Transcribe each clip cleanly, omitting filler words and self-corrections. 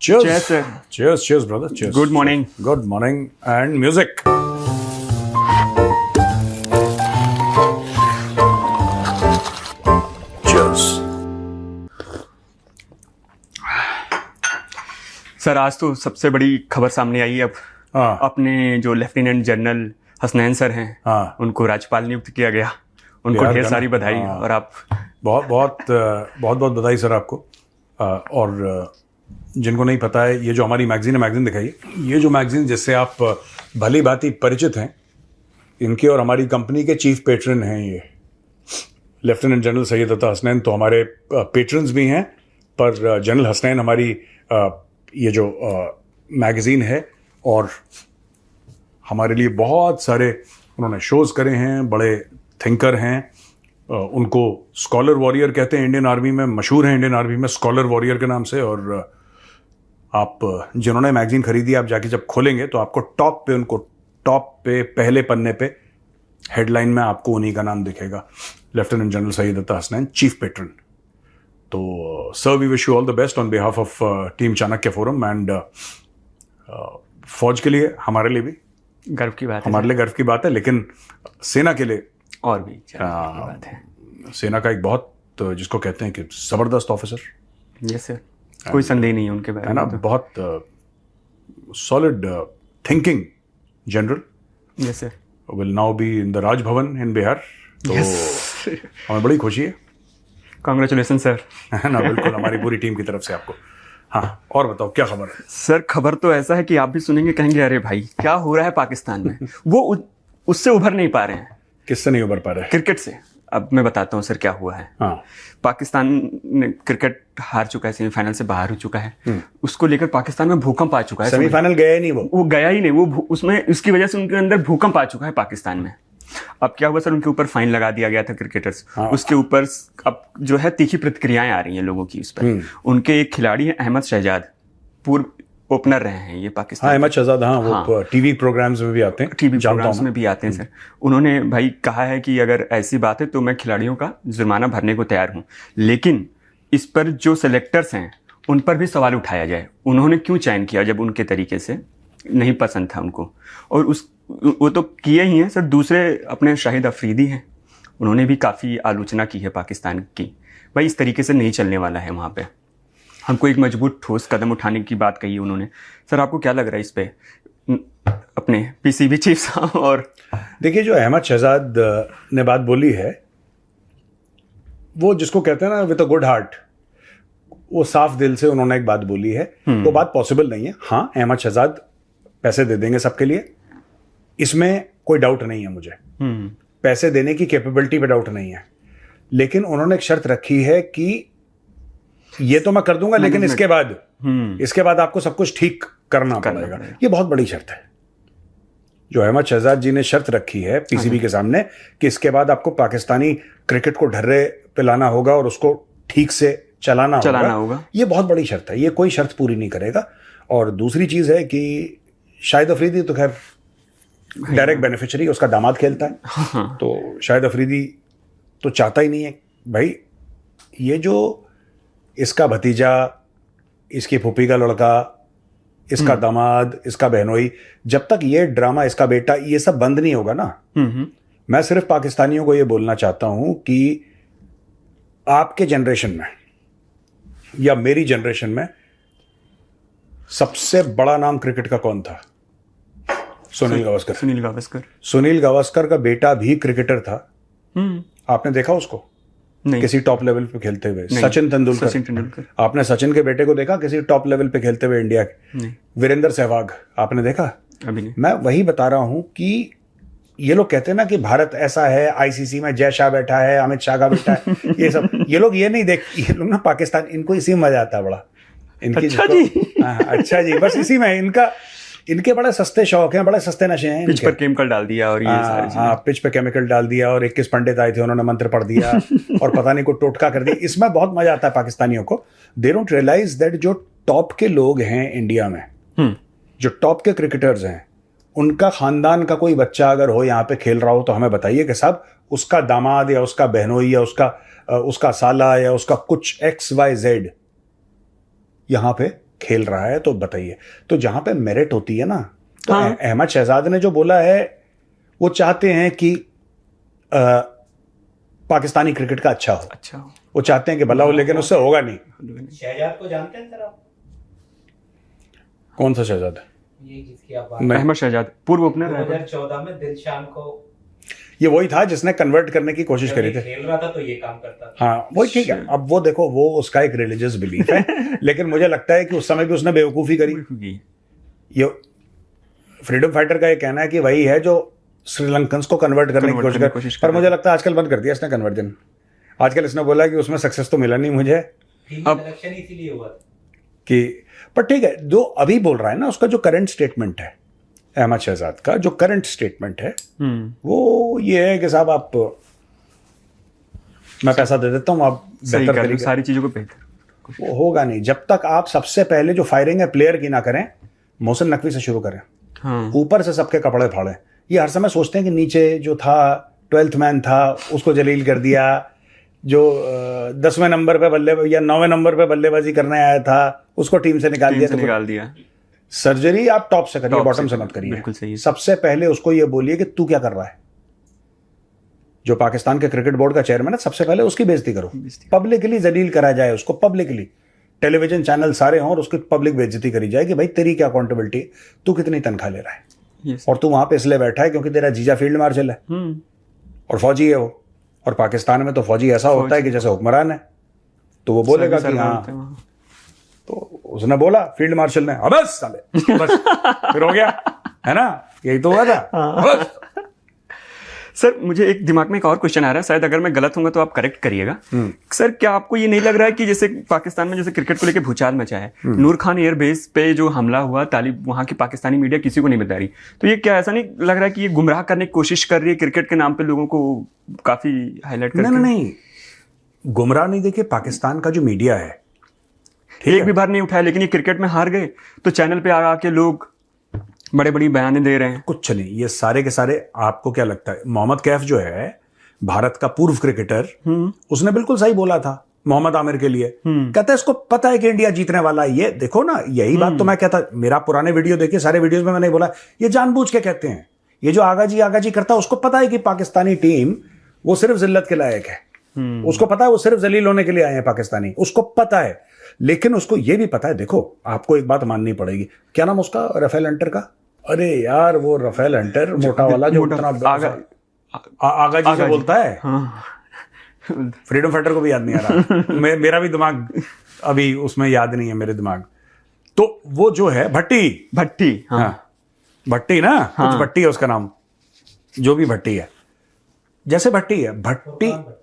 Cheers. Cheers, sir. Cheers, brother. Cheers. Good morning. Good morning. And music. Cheers. Sir आज तो सबसे बड़ी खबर सामने आई है अब। हाँ। अपने जो लेफ्टिनेंट जनरल हसनैन सर हैं, हाँ। उनको राज्यपाल नियुक्त किया गया। उनको यार ढेर गाना। सारी बधाई। हाँ। और आप बहुत बधाई सर आपको। और जिनको नहीं पता है, ये जो हमारी मैगजीन दिखाई, ये जो मैगजीन जिससे आप भली भांति परिचित हैं, इनके और हमारी कंपनी के चीफ पेट्रन हैं ये लेफ्टिनेंट जनरल सैयद अता हसनैन। तो हमारे पेट्रन्स भी हैं, पर जनरल हसनैन हमारी ये जो मैगजीन है, और हमारे लिए बहुत सारे उन्होंने शोज़ करे हैं, बड़े थिंकर हैं। उनको स्कॉलर वॉरियर कहते हैं इंडियन आर्मी में, मशहूर हैं इंडियन आर्मी में स्कॉलर वॉरियर के नाम से। और आप जिन्होंने मैगजीन खरीदी, आप जाके जब खोलेंगे तो आपको टॉप पे पहले पन्ने पे हेडलाइन में आपको उन्हीं का नाम दिखेगा, lieutenant general Syed Ata Hasnain, chief patron. तो sir, we wish you all the best on behalf of team Chanakya forum. And फौज के लिए, हमारे लिए भी गर्व की बात है। हमारे लिए गर्व की बात है, लेकिन सेना के लिए और भी गर्व की बात है। सेना का एक बहुत, जिसको कहते हैं कि जबरदस्त ऑफिसर, यस सर, कोई संदेह नहीं है उनके बारे है में। ना, बहुत solid thinking general. Yes sir. Will now be in the Raj Bhavan in Bihar. तो हमें बड़ी खुशी है। Congratulations sir. है ना, बिल्कुल हमारी पूरी टीम की तरफ से आपको। हाँ, और बताओ क्या खबर है? सर खबर तो ऐसा है कि आप भी सुनेंगे, कहेंगे अरे भाई क्या हो रहा है पाकिस्तान में। वो उससे उभर नहीं पा रहे हैं। किससे नहीं उभर पा रहे? क्रिकेट से। अब मैं बताता हूँ सर क्या हुआ है। हाँ। पाकिस्तान ने क्रिकेट हार चुका है, सेमीफाइनल से बाहर हो चुका है। उसको लेकर पाकिस्तान में भूकंप आ चुका है। सेमीफाइनल गया ही नहीं वो गया ही नहीं। वो उसमें उसकी वजह से उनके अंदर भूकंप आ चुका है पाकिस्तान में। अब क्या हुआ सर, उनके ऊपर फाइन लगा दिया गया था क्रिकेटर्स। हाँ। उसके ऊपर अब जो है तीखी प्रतिक्रियाएं आ रही हैं लोगों की उस पर। उनके एक खिलाड़ी हैं अहमद शहजाद, पूर्व ओपनर रहे हैं ये पाकिस्तान। हाँ, अहमद शहजाद। हाँ, वो टीवी प्रोग्राम्स में भी आते हैं। टीवी प्रोग्राम्स में भी आते हैं सर। उन्होंने भाई कहा है कि अगर ऐसी बात है तो मैं खिलाड़ियों का जुर्माना भरने को तैयार हूं, लेकिन इस पर जो सेलेक्टर्स हैं उन पर भी सवाल उठाया जाए। उन्होंने क्यों चयन किया जब उनके तरीके से नहीं पसंद था उनको। और वो तो किए ही हैं सर। दूसरे अपने शाहिद अफरीदी हैं, उन्होंने भी काफ़ी आलोचना की है पाकिस्तान की। भाई इस तरीके से नहीं चलने वाला है वहाँ पे। हमको एक मजबूत ठोस कदम उठाने की बात कही उन्होंने। सर आपको क्या लग रहा है इस पे, अपने पीसीबी चीफ साहब? और देखिए, जो अहमद शहजाद ने बात बोली है, वो जिसको कहते हैं ना विद अ गुड हार्ट, वो साफ दिल से उन्होंने एक बात बोली है। वो बात पॉसिबल नहीं है। हाँ, अहमद शहजाद पैसे दे देंगे सबके लिए, इसमें कोई डाउट नहीं है मुझे। पैसे देने की कैपेबिलिटी पे डाउट नहीं है, लेकिन उन्होंने एक शर्त रखी है कि ये तो मैं कर दूंगा, लेकिन इसके बाद आपको सब कुछ ठीक करना पड़ेगा। ये बहुत बड़ी शर्त है जो अहमद शहजाद जी ने शर्त रखी है पीसीबी के सामने, कि इसके बाद आपको पाकिस्तानी क्रिकेट को ढर्रे पे लाना होगा और उसको ठीक से चलाना होगा। ये बहुत बड़ी शर्त है, ये कोई शर्त पूरी नहीं करेगा। और दूसरी चीज है कि शाहिद अफरीदी तो खैर डायरेक्ट बेनिफिशियरी, उसका दामाद खेलता है। तो शाहिद अफरीदी तो चाहता ही नहीं है भाई, ये जो इसका भतीजा, इसकी फूफी का लड़का, इसका दामाद, इसका बहनोई, जब तक ये ड्रामा, इसका बेटा, ये सब बंद नहीं होगा ना। मैं सिर्फ पाकिस्तानियों को ये बोलना चाहता हूं कि आपके जनरेशन में या मेरी जनरेशन में सबसे बड़ा नाम क्रिकेट का कौन था? सुनील गावस्कर। सुनील गावस्कर का बेटा भी क्रिकेटर था। आपने देखा उसको नहीं। किसी टॉप लेवल पे खेलते हुए? सचिन तेंदुलकर। आपने सचिन के बेटे को देखा किसी टॉप लेवल पे खेलते हुए इंडिया के? वीरेंद्र सहवाग आपने देखा? अभी नहीं। मैं वही बता रहा हूं कि ये लोग कहते हैं ना कि भारत ऐसा है, आईसीसी में जय शाह बैठा है, अमित शाह का बेटा है, ये सब ये लोग ये नहीं ये लोग ना पाकिस्तान, इनको इसी में मजा आता है बड़ा। इनकी अच्छा जी। अच्छा जी, बस इसी में इनके बड़े सस्ते शौक हैं, बड़े सस्ते नशे हैं। पिच पर केमिकल डाल दिया और ये सारी चीजें। हाँ, पिच पे केमिकल डाल दिया, और 21 पंडित आए थे, उन्होंने मंत्र पढ़ दिया और पता नहीं को टोटका कर दिया। इसमें बहुत मजा आता है पाकिस्तानियों को। दे डोंट रियलाइज दैट जो टॉप के लोग हैं इंडिया में, जो टॉप के क्रिकेटर्स हैं, उनका खानदान का कोई बच्चा अगर हो यहाँ पे खेल रहा हो, तो हमें बताइए कि साहब उसका दामाद या उसका बहनोई या उसका साला या उसका कुछ XYZ यहाँ पे खेल रहा है तो बताइए। तो जहां पे मेरिट होती है ना, तो हाँ। अहमद शहजाद ने जो बोला है वो चाहते हैं कि पाकिस्तानी क्रिकेट का अच्छा हो, अच्छा वो चाहते हैं कि भला हो, लेकिन उससे होगा नहीं। शहजाद को जानते हैं सर आप? कौन सा शहजाद? ये जिसकी आप बात, नहीं। अहमद शहजाद पूर्व ओपनर है। 2014 में दिलशान को ये वही था जिसने कन्वर्ट करने की कोशिश करी थी। खेल रहा था तो ये काम करता था। हाँ वही, ठीक है। अब वो देखो, वो उसका एक रिलीजियस बिलीफ है लेकिन मुझे लगता है कि उस समय भी उसने बेवकूफ़ी करी। ये फ्रीडम फाइटर का ये कहना है कि वही है जो श्रीलंकन्स को कन्वर्ट करने की कोशिश कर, पर मुझे लगता है आजकल बंद कर दिया इसने कन्वर्जन। आजकल इसने बोला कि उसमें सक्सेस तो मिला नहीं मुझे, अब इलेक्शन इसीलिए हुआ था कि पर ठीक है। जो अभी बोल रहा है ना, उसका जो करंट स्टेटमेंट है अहमद शहजाद का, जो करंट स्टेटमेंट है वो ये है कि साहब आप, मैं पैसा दे देता हूँ, आप सही बेहतर कर तरीके, सारी चीजों को बेहतर। वो होगा नहीं जब तक आप सबसे पहले जो फायरिंग है प्लेयर की ना करें, मोहसिन नकवी से शुरू करें, हाँ ऊपर से सबके कपड़े फाड़े। ये हर समय सोचते हैं कि नीचे जो था 12th मैन था उसको जलील कर दिया, जो 10वें नंबर पे बल्ले या 9वें नंबर पे बल्लेबाजी करने आया था उसको टीम से निकाल दिया। तो निकाल दिया। सर्जरी आप टॉप से करिए, टॉप बॉटम से से मत करिए। बिल्कुल सही है। सबसे पहले उसको ये बोलिए कि तू क्या कर रहा है। जो पाकिस्तान के क्रिकेट बोर्ड का चेयरमैन है, सबसे पहले उसकी बेइज्जती करो, पब्लिकली जलील करा जाए उसको, पब्लिकली टेलीविजन चैनल सारे हों और उसकी पब्लिक बेइज्जती करी जाए कि भाई तेरी क्या अकाउंटेबिलिटी, तू कितनी तनख्वाह ले रहा है, Yes. और तू वहां पे इसलिए बैठा है क्योंकि तेरा जीजा फील्ड मार्शल है और फौजी है वो। और पाकिस्तान में तो फौजी ऐसा होता है कि जैसे हुक्मरान है, तो वो बोलेगा कि हाँ, तो उसने बोला फील्ड मार्शल ने, अब बस साले बस फिर हो गया, है ना, यही तो हुआ था बस। सर मुझे एक दिमाग में एक और क्वेश्चन आ रहा है, शायद अगर मैं गलत होऊंगा तो आप करेक्ट करिएगा। सर क्या आपको ये नहीं लग रहा है कि जैसे पाकिस्तान में जैसे क्रिकेट को लेकर भूचाल मचा है, नूर खान एयरबेस पे जो हमला हुआ, तालिब वहां की पाकिस्तानी मीडिया किसी को नहीं बता रही, तो ये क्या ऐसा नहीं लग रहा है कि ये गुमराह करने की कोशिश कर रही है क्रिकेट के नाम पे लोगों को काफी हाईलाइट करके? नहीं, गुमराह नहीं। देखिए पाकिस्तान का जो मीडिया है, एक भी बार नहीं उठाया, लेकिन ये क्रिकेट में हार गए तो चैनल पे आके लोग बड़े बड़ी बयानें दे रहे हैं। कुछ नहीं, ये सारे के सारे, आपको क्या लगता है, मोहम्मद कैफ जो है भारत का पूर्व क्रिकेटर, उसने बिल्कुल सही बोला था मोहम्मद आमिर के लिए। कहता है इसको पता है कि इंडिया जीतने वाला है। ये देखो ना, यही बात तो मैं कहता, मेरा पुराने वीडियो देखिए, सारे वीडियोस में मैंने बोला ये जानबूझ के कहते हैं। ये जो आगाजी करता है उसको पता है कि पाकिस्तानी टीम वो सिर्फ जिल्लत के लायक है, उसको पता है वो सिर्फ जलील होने के लिए आए हैं पाकिस्तानी, उसको पता है। लेकिन उसको ये भी पता है, देखो आपको एक बात माननी पड़ेगी, क्या नाम उसका, राफेल हंटर का, अरे यार वो राफेल हंटर मोटा वाला जो इतना आगाजी से बोलता है, फ्रीडम फाइटर को भी याद नहीं आ रहा मेरा भी दिमाग अभी उसमें याद नहीं है मेरे दिमाग। तो वो जो है भट्टी, हाँ भट्टी ना, कुछ भट्टी है उसका नाम, जो भी भट्टी है, जैसे भट्टी है,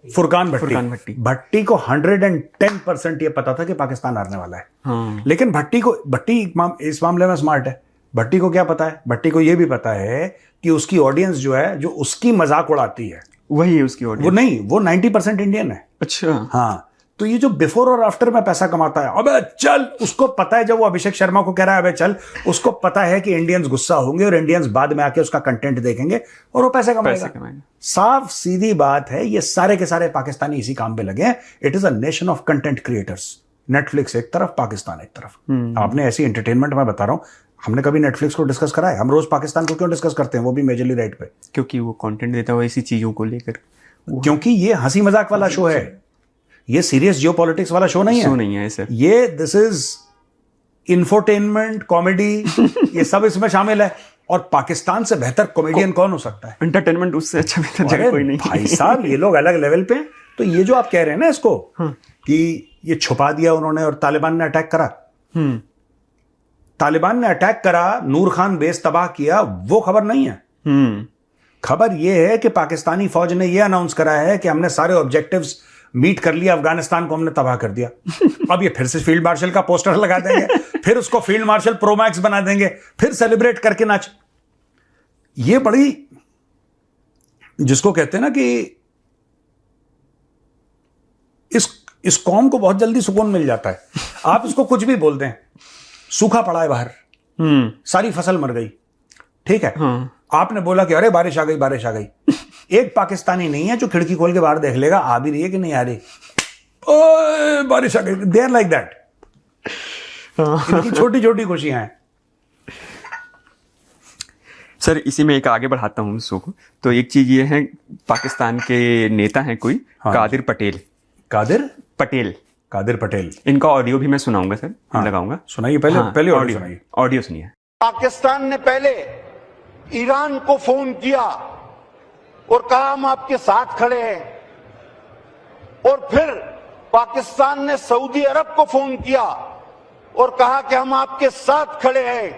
फुरकान भट्टी। भट्टी को 110% ये पता था कि पाकिस्तान हारने वाला है। हाँ। लेकिन भट्टी इस मामले में स्मार्ट है। भट्टी को क्या पता है, भट्टी को ये भी पता है कि उसकी ऑडियंस जो है, जो उसकी मजाक उड़ाती है, वही है उसकी ऑडियंस। वो नहीं, वो 90% इंडियन है। अच्छा हाँ, तो ये जो बिफोर और आफ्टर में पैसा कमाता है, अबे चल, उसको पता है, जब वो अभिषेक शर्मा को कह रहा है अबे चल, उसको पता है कि इंडियंस गुस्सा होंगे और इंडियंस बाद में आके उसका कंटेंट देखेंगे और वो पैसे कमाएगा। साफ सीधी बात है, ये सारे के सारे पाकिस्तानी इसी काम पे लगे हैं। It is a nation of content creators. Netflix एक तरफ, पाकिस्तान एक तरफ। आपने ऐसी एंटरटेनमेंट में बता रहा हूं, हमने कभी नेटफ्लिक्स को डिस्कस करा है? हम रोज पाकिस्तान को क्यों डिस्कस करते हैं, वो भी मेजरली राइट पे? क्योंकि वो कंटेंट देता है ऐसी चीजों को लेकर, क्योंकि ये हंसी मजाक वाला शो है, ये सीरियस जियोपॉलिटिक्स वाला शो नहीं है सर। ये दिस इज इंफोटेनमेंट, कॉमेडी, ये सब इसमें शामिल है। और पाकिस्तान से बेहतर कॉमेडियन कौन हो सकता है? एंटरटेनमेंट उससे अच्छा बेहतर जगह कोई नहीं। भाई साहब, ये लोग अलग लेवल पे हैं। तो ये जो आप कह रहे हैं ना इसको, कि ये छुपा दिया उन्होंने और तालिबान ने अटैक करा, तालिबान ने अटैक करा, नूर खान बेस तबाह किया, वो खबर नहीं है। खबर यह है कि पाकिस्तानी फौज ने यह अनाउंस करा है कि हमने सारे ऑब्जेक्टिव्स मीट कर लिया, अफगानिस्तान को हमने तबाह कर दिया। अब ये फिर से फील्ड मार्शल का पोस्टर लगा देंगे, फिर उसको फील्ड मार्शल प्रोमैक्स बना देंगे, फिर सेलिब्रेट करके नाच। ये बड़ी, जिसको कहते हैं ना कि इस कौम को बहुत जल्दी सुकून मिल जाता है। आप इसको कुछ भी बोल दें, सूखा पड़ा है बाहर, सारी फसल मर गई, ठीक है, आपने बोला कि अरे बारिश आ गई, एक पाकिस्तानी नहीं है जो खिड़की खोल के बाहर देख लेगा आ भी रही है कि नहीं आ रही, ओए बारिश आ गई। They are like that. इनकी छोटी छोटी खुशियां हैं। सर इसी में एक आगे बढ़ाता हूँ शो को। तो एक चीज ये है, पाकिस्तान के नेता हैं कोई, हाँ। कादिर पटेल। कादिर पटेल, इनका ऑडियो भी मैं सुनाऊंगा सर, हाँ। लगाऊंगा। सुनाइए पहले, हाँ, पहले ऑडियो सुनाइए। ऑडियो सुनिए। पाकिस्तान ने पहले ईरान को फोन किया और कहा हम आपके साथ खड़े हैं, और फिर पाकिस्तान ने सऊदी अरब को फोन किया और कहा कि हम आपके साथ खड़े हैं।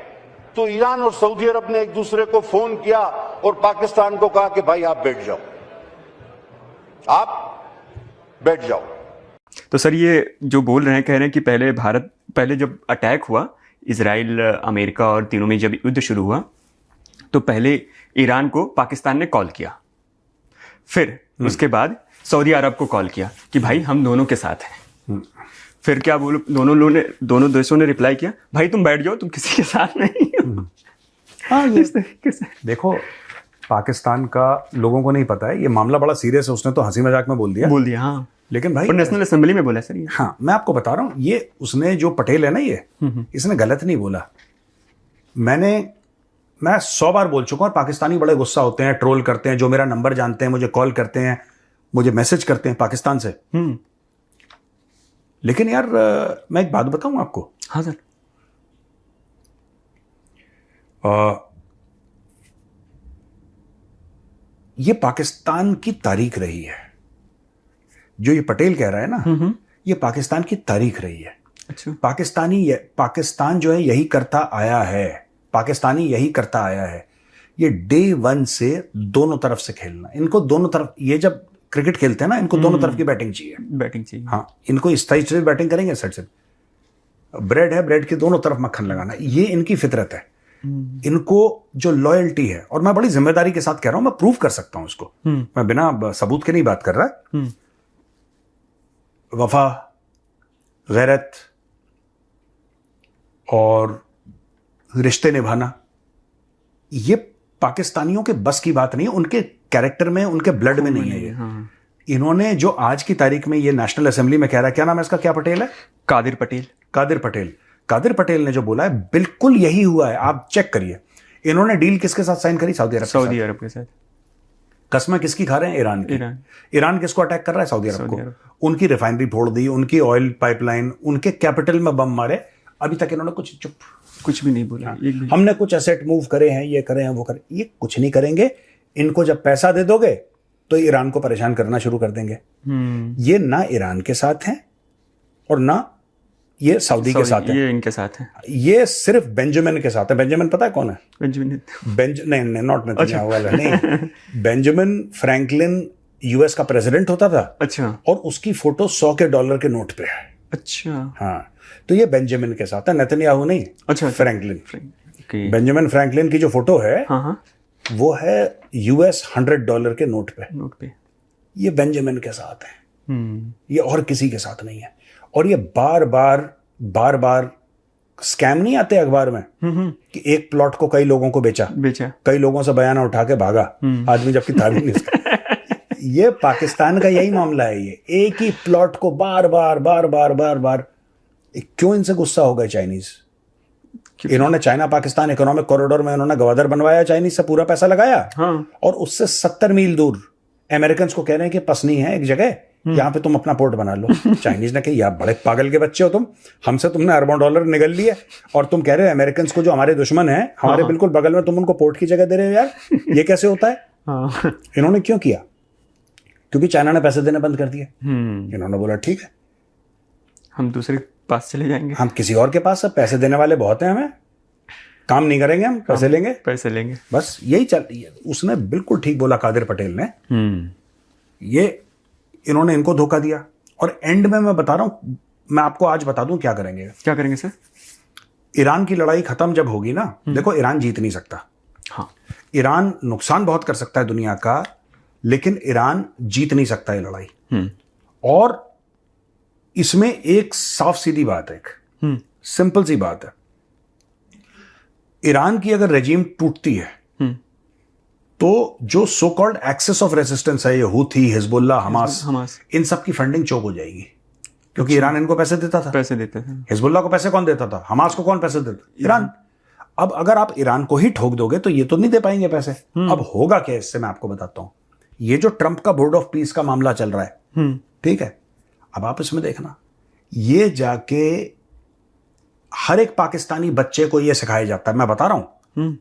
तो ईरान और सऊदी अरब ने एक दूसरे को फोन किया और पाकिस्तान को कहा कि भाई आप बैठ जाओ, आप बैठ जाओ। तो सर ये जो बोल रहे हैं, कह रहे हैं कि पहले जब अटैक हुआ इजराइल, अमेरिका और तीनों में जब युद्ध शुरू हुआ, तो पहले ईरान को पाकिस्तान ने कॉल किया, फिर उसके बाद सऊदी अरब को कॉल किया कि भाई हम दोनों के साथ हैं। फिर क्या बोलो, दोनों देशों ने रिप्लाई किया भाई तुम बैठ जाओ, तुम किसी के साथ नहीं हो। हाँ, इस तरीके से देखो, पाकिस्तान का लोगों को नहीं पता है, ये मामला बड़ा सीरियस है। उसने तो हंसी मजाक में बोल दिया, हाँ। लेकिन भाई और नेशनल असेंबली में बोला सर ये। हाँ, मैं आपको बता रहा हूं, ये उसने जो पटेल है ना, ये इसने गलत नहीं बोला। मैं 100 बार बोल चुका हूं, और पाकिस्तानी बड़े गुस्सा होते हैं, ट्रोल करते हैं, जो मेरा नंबर जानते हैं, मुझे कॉल करते हैं, मुझे मैसेज करते हैं पाकिस्तान से। लेकिन यार मैं एक बात बताऊं आपको। हाँ सर। ये पाकिस्तान की तारीख रही है, जो ये पटेल कह रहा है ना, ये पाकिस्तान की तारीख रही है। अच्छा। पाकिस्तान जो है यही करता आया है, पाकिस्तानी यही करता आया है। ये डे 1 से दोनों तरफ से खेलना, इनको दोनों तरफ, ये जब क्रिकेट खेलते हैं ना, इनको दोनों तरफ की बैटिंग चाहिए। हाँ, इनको इस साइड से बैटिंग करेंगे, इस साइड से। ब्रेड है, ब्रेड के दोनों तरफ मक्खन लगाना, ये इनकी फितरत है। इनको जो लॉयल्टी है, और मैं बड़ी जिम्मेदारी के साथ कह रहा हूं, मैं प्रूव कर सकता हूं इसको, मैं बिना सबूत के नहीं बात कर रहा। वफा, गैरत और रिश्ते निभाना, ये पाकिस्तानियों के बस की बात नहीं है, उनके कैरेक्टर में, उनके ब्लड में नहीं है ये। हाँ। इन्होंने जो आज की तारीख में ये नेशनल असेंबली में कह रहा है, क्या नाम है इसका, क्या पटेल है, कादिर पटेल। कादिर पटेल ने जो बोला है बिल्कुल यही हुआ है। आप चेक करिए, इन्होंने डील किसके साथ साइन करी, सऊदी अरब के साथ। कसमें किसकी खा रहे हैं, ईरान की। ईरान किसको अटैक कर रहा है, सऊदी अरब को। उनकी रिफाइनरी फोड़ दी, उनकी ऑयल पाइपलाइन, उनके कैपिटल में बम मारे। अभी तक इन्होंने कुछ भी नहीं बोला। हमने कुछ एसेट मूव करे हैं, ये करे हैं, वो करे, ये कुछ नहीं करेंगे। इनको जब पैसा दे दोगे तो ईरान को परेशान करना शुरू कर देंगे। ये ना ईरान के साथ हैं और ना ये सऊदी के साथ है, ये इनके साथ है। ये सिर्फ बेंजामिन के साथ है। बेंजामिन पता है कौन है? बेंजामिन नॉट नेतन्याहू वाला नहीं। बेंजामिन फ्रैंकलिन यूएस का प्रेसिडेंट होता था। अच्छा। और उसकी फोटो $100 के नोट पे है। अच्छा। हाँ, तो ये बेंजामिन के साथ है, नेतन्याहू नहीं। अच्छा, फ्रैंकलिन। बेंजामिन फ्रैंकलिन की जो फोटो है, हाँ, वो है US $100 के नोट पे। ये बेंजामिन के साथ है, ये और किसी के साथ नहीं है। और ये बार बार स्कैम नहीं आते अखबार में कि एक प्लॉट को कई लोगों को बेचा, कई लोगों से बयाना उठा के भागा आदमी, जबकि था भी नहीं। ये पाकिस्तान का यही मामला है। ये एक ही प्लॉट को बार बार क्यों इनसे गुस्सा हो गए चाइनीज? इन्होंने चाइना पाकिस्तान इकोनॉमिक कॉरिडोर में इन्होंने गवादर बनवाया, चाइनीज से पूरा पैसा लगाया। हाँ। और उससे 70 मील दूर अमेरिकन को कह रहे हैं कि पसनी है एक जगह, यहां पे तुम अपना पोर्ट बना लो। चाइनीज ने कहा यार बड़े पागल के बच्चे हो तुम, हमसे तुमने अरबों डॉलर निगल लिए और तुम कह रहे हो अमेरिकन को जो हमारे दुश्मन है, हमारे बिल्कुल बगल में, तुम उनको पोर्ट की जगह दे रहे हो यार, ये कैसे होता है? हाँ। इन्होंने क्यों किया? क्योंकि चाइना ने पैसे देने बंद कर दिए। इन्होंने बोला ठीक है, हम दूसरे के पास चले जाएंगे, हम किसी और के पास, सब पैसे देने वाले बहुत हैं, हमें काम नहीं करेंगे, हम पैसे लेंगे। बस यही चल। उसने बिल्कुल ठीक बोला कादिर पटेल ने। ये इन्होंने इनको धोखा दिया। और एंड में मैं बता रहा हूं, मैं आपको आज बता दूं क्या करेंगे सर। ईरान की लड़ाई खत्म जब होगी ना, देखो ईरान जीत नहीं सकता। हाँ, ईरान नुकसान बहुत कर सकता है दुनिया का, लेकिन ईरान जीत नहीं सकता ये लड़ाई। और इसमें एक साफ सीधी बात है, एक सिंपल सी बात है। ईरान की अगर रेजिम टूटती है तो जो so called axis of resistance है, ये हूथी, हिजबुल्लाह, हमास, इन सब की फंडिंग चोक हो जाएगी। क्योंकि ईरान इनको पैसे देता था। पैसे देते थे। हिजबुल्लाह को पैसे कौन देता था? हमास को कौन पैसे देता? ईरान। अब अगर आप ईरान को ही ठोक दोगे तो ये तो नहीं दे पाएंगे पैसे। अब होगा क्या इससे, मैं आपको बताता हूं। ये जो ट्रंप का बोर्ड ऑफ पीस का मामला चल रहा है, ठीक है, अब आप इसमें देखना, ये जाके हर एक पाकिस्तानी बच्चे को ये सिखाया जाता है, मैं बता रहा हूं,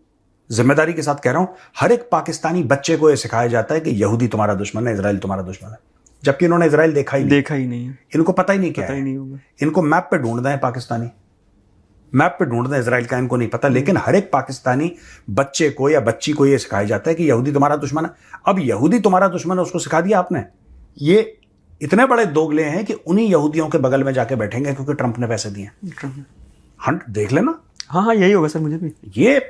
जिम्मेदारी के साथ कह रहा हूं, हर एक पाकिस्तानी बच्चे को यह सिखाया जाता है कि यहूदी तुम्हारा दुश्मन है, इजराइल तुम्हारा दुश्मन है, जबकि इन्होंने इजराइल देखा ही नहीं है। इनको पता ही नहीं क्या है। नहीं होगा। इनको मैप पे ढूंढना है, पाकिस्तानी मैप पे ढूंढना है इजराइल का, इनको नहीं पता। लेकिन हर एक पाकिस्तानी बच्चे को या बच्ची को यह सिखाया जाता है कि यहूदी तुम्हारा दुश्मन है। अब यहूदी तुम्हारा दुश्मन है, उसको सिखा दिया आपने। ये इतने बड़े दोगले हैं कि उन्हीं यहूदियों के बगल में जाके बैठेंगे क्योंकि ट्रंप ने पैसे दिए। हंट देख लेना। हाँ, यही होगा सर, मुझे भी। ये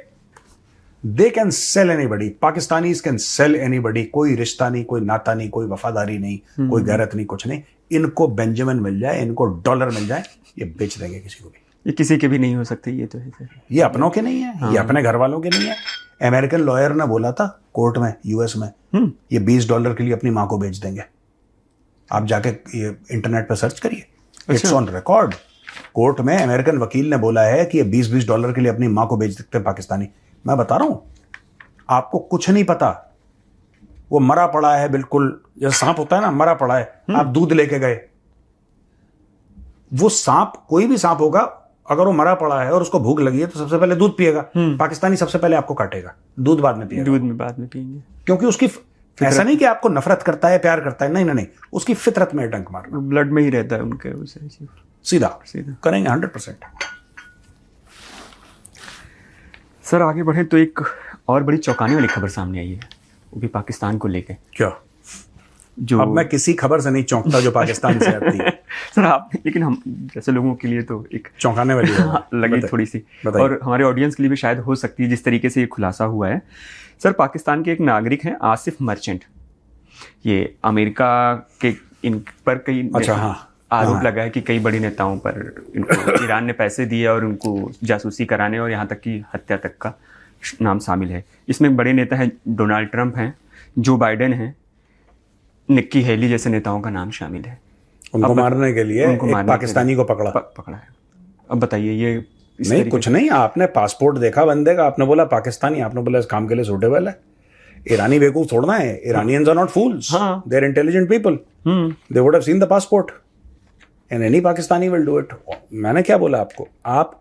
they can sell anybody, Pakistanis can sell anybody. कोई रिश्ता नहीं, कोई नाता नहीं, कोई वफादारी नहीं, कोई गैरत नहीं, कुछ नहीं। इनको बेंजामिन मिल जाए, इनको डॉलर मिल जाए, ये बेच देंगे किसी को भी। ये किसी के भी नहीं हो सकते, ये तो है सर। ये अपनों के नहीं है, ये अपने घर वालों के नहीं है। अमेरिकन लॉयर ने बोला था कोर्ट में, यूएस में, ये $20 के लिए अपनी मां को बेच देंगे। आप जाके ये इंटरनेट पर सर्च करिए, इट्स ऑन रिकॉर्ड। कोर्ट में अमेरिकन वकील ने बोला है कि ये $20 के लिए अपनी मां को बेच सकते हैं पाकिस्तानी। मैं बता रहा हूं, आपको कुछ नहीं पता। वो मरा पड़ा है, बिल्कुल जैसे सांप होता है ना, मरा पड़ा है, आप दूध लेके गए, वो सांप, कोई भी सांप होगा, अगर वो मरा पड़ा है और उसको भूख लगी है तो सबसे पहले दूध पिएगा। पाकिस्तानी सबसे पहले आपको काटेगा, दूध बाद में पिएगा। दूध में बाद में पिएंगे, क्योंकि उसकी ऐसा नहीं कि आपको नफरत करता है, प्यार करता है, नहीं नहीं नहीं, उसकी फितरत में डंक मारना, ब्लड में ही रहता है उनके, सीधा करेंगे 100%। सर आगे बढ़े तो एक और बड़ी चौंकाने वाली खबर सामने आई है, वो भी पाकिस्तान को लेके। क्या? जो अब मैं किसी खबर से नहीं चौंकता जो पाकिस्तान से आती है सर आप, लेकिन हम जैसे लोगों के लिए तो एक चौंकाने वाली लगी थोड़ी सी, और हमारे ऑडियंस के लिए भी शायद हो सकती है जिस तरीके से ये खुलासा हुआ है। सर पाकिस्तान के एक नागरिक हैं आसिफ मर्चेंट, ये अमेरिका के इन पर कई आरोप लगा है कि कई बड़े नेताओं पर इनको ईरान ने पैसे दिए और उनको जासूसी कराने और यहाँ तक कि हत्या तक का नाम शामिल है। इसमें बड़े नेता हैं, डोनाल्ड ट्रंप हैं, जो बाइडेन हैं, निक्की हेली जैसे नेताओं का नाम शामिल है। उनको मारने के लिए एक पाकिस्तानी को पकड़ा है। अब बताइए ये नहीं, कुछ नहीं, आपने पासपोर्ट देखा बंदे का, आपने बोला पाकिस्तानी, आपने बोला इस काम के लिए सूटेबल है। ईरानी बेवकूफ छोड़ना है, Iranians are not fools, they are intelligent people, they would have seen the passport and any Pakistani will do it. मैंने क्या बोला आपको, आप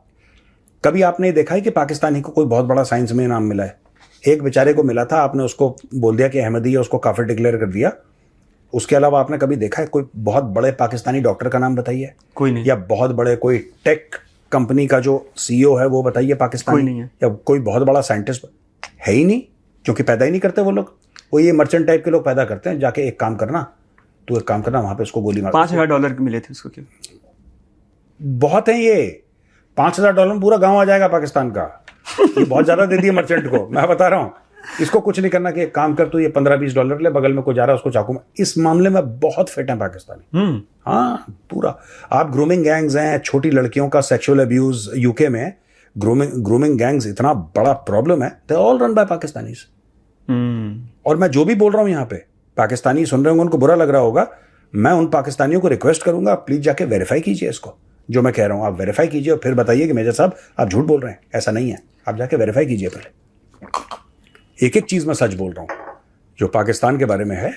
कभी आपने देखा है कि पाकिस्तानी को कोई बहुत बड़ा साइंस में इनाम मिला है? एक बेचारे को मिला था, आपने उसको बोल दिया कि अहमदी है, उसको काफिर डिक्लेयर कर दिया। उसके अलावा आपने कभी देखा है कोई बहुत बड़े पाकिस्तानी डॉक्टर का नाम बताइए? कोई नहीं। या बहुत बड़े कोई टेक कंपनी का जो सीईओ है वो बताइए पाकिस्तानी? कोई नहीं है। या कोई बहुत बड़ा साइंटिस्ट है ही नहीं, क्योंकि पैदा ही नहीं करते वो लोग। वो ये मर्चेंट टाइप के लोग पैदा करते हैं। जाके एक काम करना, तू एक काम करना, वहां पे उसको गोली मार। $5,000 मिले थे उसको। क्या बहुत है ये, $5,000 में पूरा गांव आ जाएगा पाकिस्तान का। ये बहुत ज्यादा दे दिए मर्चेंट को, मैं बता रहा हूं। इसको कुछ नहीं करना कि एक काम कर, तू ये $15-20 ले, बगल में कोई जा रहा है उसको चाकू में। इस मामले में बहुत फिट है पाकिस्तानी। हाँ पूरा। आप ग्रूमिंग गैंग्स हैं, छोटी लड़कियों का सेक्सुअल अब्यूज, यूके में ग्रूमिंग गैंग्स इतना बड़ा प्रॉब्लम है, they all run by Pakistanis. और मैं जो भी बोल रहा हूं यहाँ पे, पाकिस्तानी सुन रहे होंगे, उनको बुरा लग रहा होगा, मैं उन पाकिस्तानियों को रिक्वेस्ट करूंगा, प्लीज जाके वेरीफाई कीजिए इसको, जो मैं कह रहा हूं आप वेरीफाई कीजिए और फिर बताइए कि मेजर साहब आप झूठ बोल रहे हैं, ऐसा नहीं है। आप जाके वेरीफाई कीजिए पहले। एक एक चीज मैं सच बोल रहा हूं जो पाकिस्तान के बारे में है।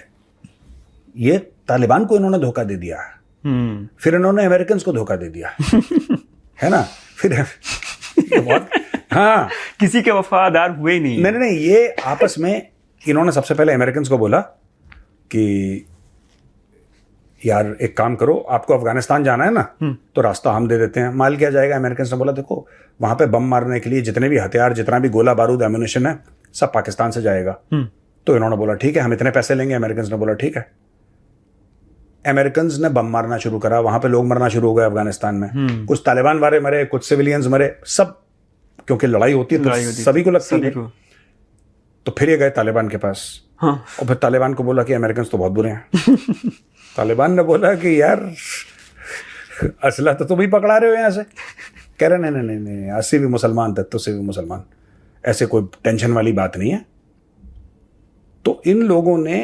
ये तालिबान को इन्होंने धोखा दे दिया, फिर इन्होंने अमेरिकन को धोखा दे दिया है ना, फिर बहुत, हाँ, किसी के वफादार हुए ही नहीं। नहीं, ये आपस में इन्होंने सबसे पहले अमेरिकन को बोला कि यार एक काम करो, आपको अफगानिस्तान जाना है ना, तो रास्ता हम दे देते हैं, माल क्या जाएगा। अमेरिकन ने बोला देखो वहां पे बम मारने के लिए जितने भी हथियार, जितना भी गोला बारूद एम्युनिशन है, सब पाकिस्तान से जाएगा। तो इन्होंने बोला ठीक है, हम इतने पैसे लेंगे। अमेरिकन ने बोला ठीक है। अमेरिकन ने बम मारना शुरू करा, वहां पे लोग मरना शुरू हो गए अफगानिस्तान में। कुछ तालिबान वाले मरे, कुछ सिविलियंस मरे, सब, क्योंकि लड़ाई होती है तो सभी को लगती है। तो फिर ये गए तालिबान के पास, और फिर तालिबान को बोला कि अमेरिकन तो बहुत बुरे हैं। तालिबान ने बोला कि यार असला तो तुम ही पकड़ा रहे हो यहाँ से। कह रहे नहीं, 80 भी मुसलमान, 33 से भी मुसलमान, ऐसे कोई टेंशन वाली बात नहीं है। तो इन लोगों ने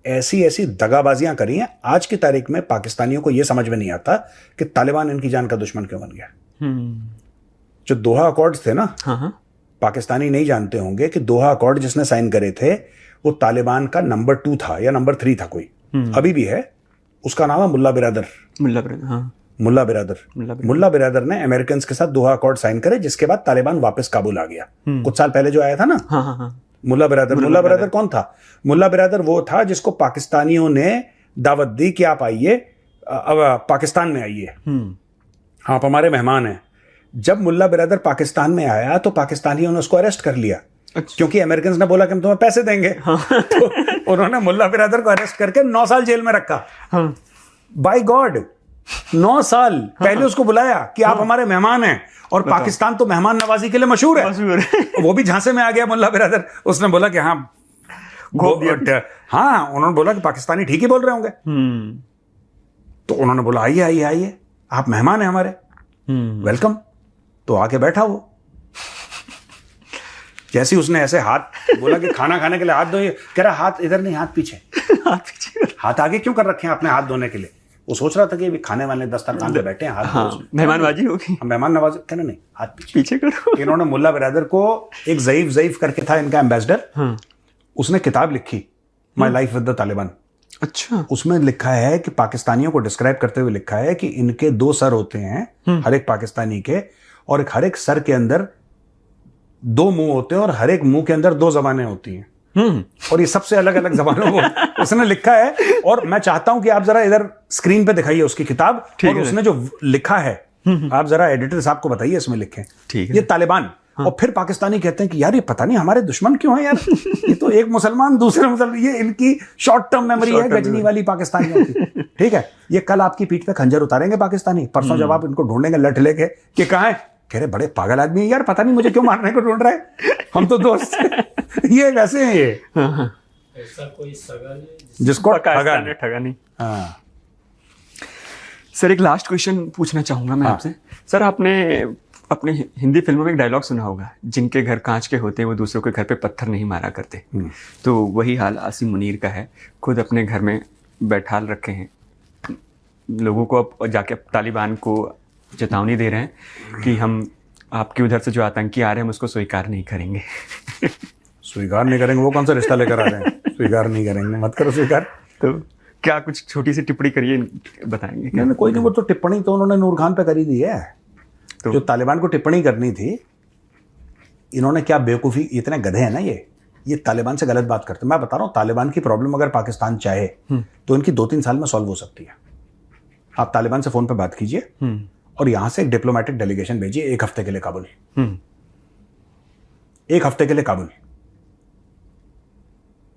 ऐसी ऐसी दगाबाजियां करी हैं। आज की तारीख में पाकिस्तानियों को यह समझ में नहीं आता कि तालिबान इनकी जान का दुश्मन क्यों बन गया। जो दोहा अकॉर्ड्स थे ना, हाँ, पाकिस्तानी नहीं जानते होंगे कि दोहा अकॉर्ड जिसने साइन करे थे वो तालिबान का नंबर 2 था या नंबर 3 था कोई, अभी भी है। उसका नाम है मुल्ला बिरादर। हाँ, मुल्ला बिरादर ने अमेरिकन के साथ दोहा अकॉर्ड साइन करे, जिसके बाद तालिबान वापस काबुल आ गया। कुछ साल पहले जो आया था ना, हाँ। मुल्ला बिरादर कौन था? मुल्ला बिरादर वो था जिसको पाकिस्तानियों ने दावत दी कि आप आइए, अब पाकिस्तान में आइए, आप हमारे मेहमान हैं। जब मुल्ला बिरादर पाकिस्तान में आया तो पाकिस्तानियों ने उसको अरेस्ट कर लिया। अच्छा। क्योंकि अमेरिकन ने बोला कि हम तुम्हें पैसे देंगे। तो उन्होंने मुल्ला बिरादर को अरेस्ट करके 9 साल जेल में रखा। बाय गॉड, 9 साल पहले उसको बुलाया कि आप हमारे मेहमान हैं। और पाकिस्तान तो मेहमान नवाजी के लिए मशहूर है। वो भी झांसे में आ गया मुल्ला बिरादर। उसने बोला कि हाँ, उन्होंने बोला कि पाकिस्तानी ठीक ही बोल रहे होंगे। तो उन्होंने बोला आइए आइए आइए, आप मेहमान हैं हमारे, वेलकम। तो आके बैठा वो। जैसे उसने ऐसे हाथ बोला कि खाना खाने के लिए हाथ धोइए, कह रहा हाथ इधर नहीं, हाथ पीछे। हाथ आगे क्यों कर रखे हैं आपने हाथ धोने के लिए? वो सोच रहा था कि खाने वाले दस्तरखान पे बैठे हैं, हाथ मेहमानबाजी होगी, मेहमान नवाजी। कहना नहीं, हाथ पीछे करो। इन्होंने मुल्ला बिरादर को, एक ज़ईफ करके था इनका एम्बेसडर, उसने किताब लिखी my life with the Taliban. अच्छा। उसमें लिखा है कि पाकिस्तानियों को डिस्क्राइब करते हुए लिखा है कि इनके 2 सर होते हैं हर एक पाकिस्तानी के, और हर एक सर के अंदर 2 मुंह होते हैं, और हर एक मुंह के अंदर 2 जबानें होती हैं। और ये सबसे अलग अलग जबानों को उसने लिखा है। और मैं चाहता हूं कि आप जरा इधर स्क्रीन पे दिखाइए उसकी किताब, और उसने जो लिखा है आप जरा एडिटर साहब को बताइए इसमें लिखे ये तालिबान। और फिर पाकिस्तानी कहते हैं कि यार ये पता नहीं हमारे दुश्मन क्यों है यार, ये तो एक मुसलमान दूसरे मुसलमान, ये इनकी शॉर्ट टर्म मेमोरी है गजनी वाली पाकिस्तानियों की। ठीक है, ये कल आपकी पीठ पे खंजर उतारेंगे पाकिस्तानी, परसों जब आप इनको ढूंढेंगे लठ लेके कि कहाँ है, कह रहे बड़े पागल आदमी है यार, पता नहीं मुझे क्यों मारने को ढूंढ रहा है, हम तो दोस्त हैं। ये वैसे हैं ये। ऐसा कोई सगा नहीं जिसको ठगा नहीं। हाँ सर, एक लास्ट क्वेश्चन पूछना चाहूंगा मैं आपसे। सर, आपने अपने हिंदी फिल्मों में एक डायलॉग सुना होगा, जिनके घर कांच के होते हैं वो दूसरों के घर पे पत्थर नहीं मारा करते। तो वही हाल आसिम मुनीर का है। खुद अपने घर में बैठाल रखे हैं लोगों को, अब जाके तालिबान को चेतावनी दे रहे हैं कि हम आपके उधर से जो आतंकी आ रहे हैं हम उसको स्वीकार नहीं करेंगे। स्वीकार नहीं करेंगे? वो कौन सा रिश्ता लेकर आ रहे हैं? स्वीकार नहीं करेंगे, मत करो स्वीकार। तो क्या कुछ छोटी सी टिप्पणी करिए, बताएंगे क्या? कोई नहीं, वो तो टिप्पणी तो उन्होंने नूर खान पे करी दी है। तो जो तालिबान को टिप्पणी करनी थी, इन्होंने क्या बेवकूफ़ी, इतने गधे हैं ना ये तालिबान से गलत बात करते हैं। मैं बता रहा हूँ, तालिबान की प्रॉब्लम अगर पाकिस्तान चाहे तो इनकी 2-3 साल में सॉल्व हो सकती है। आप तालिबान से फ़ोन पे बात कीजिए और यहाँ से एक डिप्लोमेटिक डेलीगेशन भेजिए 1 हफ्ते के लिए काबुल। 1 हफ्ते के लिए काबुल,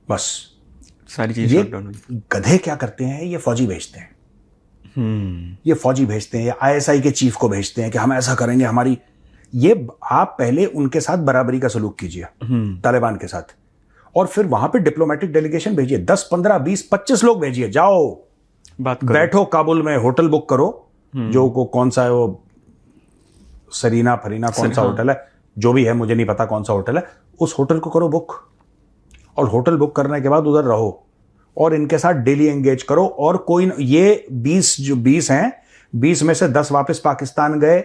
बस सारी चीज़। ये गधे क्या करते हैं, ये फौजी भेजते हैं, ये फौजी भेजते हैं, ISI के चीफ को भेजते हैं कि हम ऐसा करेंगे हमारी। ये आप पहले उनके साथ बराबरी का सलूक कीजिए तालिबान के साथ, और फिर वहां पे डिप्लोमेटिक डेलीगेशन भेजिए, 10, 15, 20, 25 लोग भेजिए, जाओ बात करो, बैठो काबुल में, होटल बुक करो, जो को कौन सा है वो सरीना फरीना कौन सा होटल है, जो भी है मुझे नहीं पता कौन सा होटल है, उस होटल को करो बुक, और होटल बुक करने के बाद उधर रहो और इनके साथ डेली एंगेज करो। और कोई ये 20 हैं, 20 में से 10 वापस पाकिस्तान गए,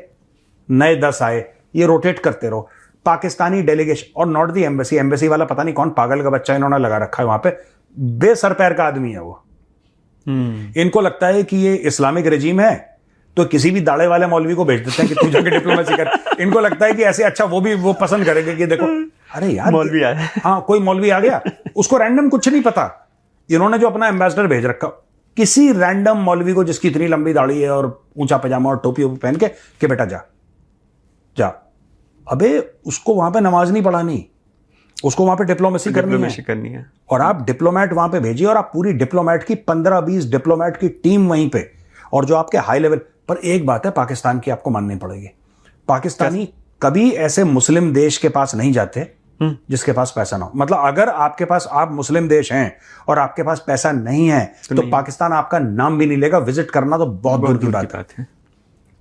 नए 10 आए, ये रोटेट करते रहो। पाकिस्तानी डेलीगेशन और नॉट दी एम्बेसी वाला पता नहीं कौन पागल का बच्चा इन्होंने लगा रखा है वहां पे, बेसर पैर का आदमी है वो। इनको लगता है कि ये इस्लामिक रेजीम है तो किसी भी दाढ़े वाले मौलवी को भेज देते हैं कि तू जाके डिप्लोमेसी कर। इनको लगता है कि ऐसे अच्छा वो पसंद करेंगे कि देखो अरे यार मौलवी आया, हाँ कोई मौलवी आ गया, उसको रैंडम कुछ नहीं पता, इन्होंने जो अपना एम्बेसडर भेज रखा किसी रैंडम मौलवी को जिसकी इतनी लंबी दाढ़ी है और ऊंचा पजामा और टोपी पहन के कि बेटा जा। अबे उसको वहां पे नमाज नहीं पढ़ानी, उसको वहां पे डिप्लोमेसी करनी है। और आप डिप्लोमेट वहां पे भेजिए, और आप पूरी डिप्लोमेट की 15-20 डिप्लोमेट की टीम वहीं पे, और जो आपके हाई लेवल पर। एक बात है पाकिस्तान की आपको माननी पड़ेगी, पाकिस्तानी कभी ऐसे मुस्लिम देश के पास नहीं जाते जिसके पास पैसा ना हो। मतलब अगर आपके पास, आप मुस्लिम देश हैं और आपके पास पैसा नहीं है तो पाकिस्तान आपका नाम भी नहीं लेगा, विजिट करना तो बहुत दूर की बात है।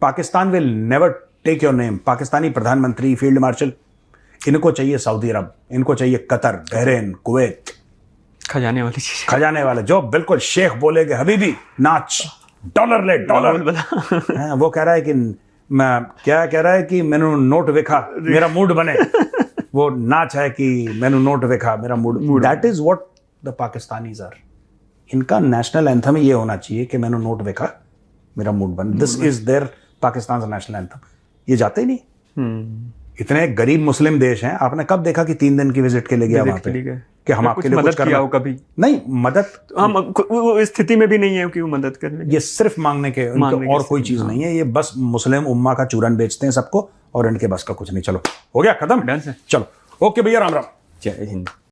Pakistan will never take your name. Pakistani प्रधानमंत्री, फील्ड मार्शल, इनको चाहिए सऊदी अरब, इनको चाहिए कतर, बहरीन, कुवैत, खजाने वाली चीज। खजाने वाले जो बिल्कुल शेख बोलेगे हबीबी नाच, डॉलर ले डॉलर। हाँ, वो कह रहा है कि मैं क्या कह रहा है कि मैंने नोट देखा मेरा मूड बने। वो नाच है कि मैंने नोट देखा मेरा mood. That is what the Pakistanis are. इनका नेशनल एंथम ये होना चाहिए कि मैंने नोट देखा मेरा मूड बने। दिस इज देयर पाकिस्तान का नेशनल एंथम। ये जाते ही नहीं। इतने गरीब मुस्लिम देश हैं, आपने कब देखा कि 3 दिन की विजिट के लिए गया वहां पे कि हम आपके लिए मदद कुछ किया करना हो कभी? नहीं, मदद हम वो स्थिति में भी नहीं है कि वो मदद कर ले। ये सिर्फ मांगने के उनके और कोई चीज नहीं है। ये बस मुस्लिम उम्मा का चूरन बेचते हैं सबको और इनके बस का कुछ नहीं। चलो हो गया खत्म। डन से। चलो ओके भैया, राम राम। जय हिंद।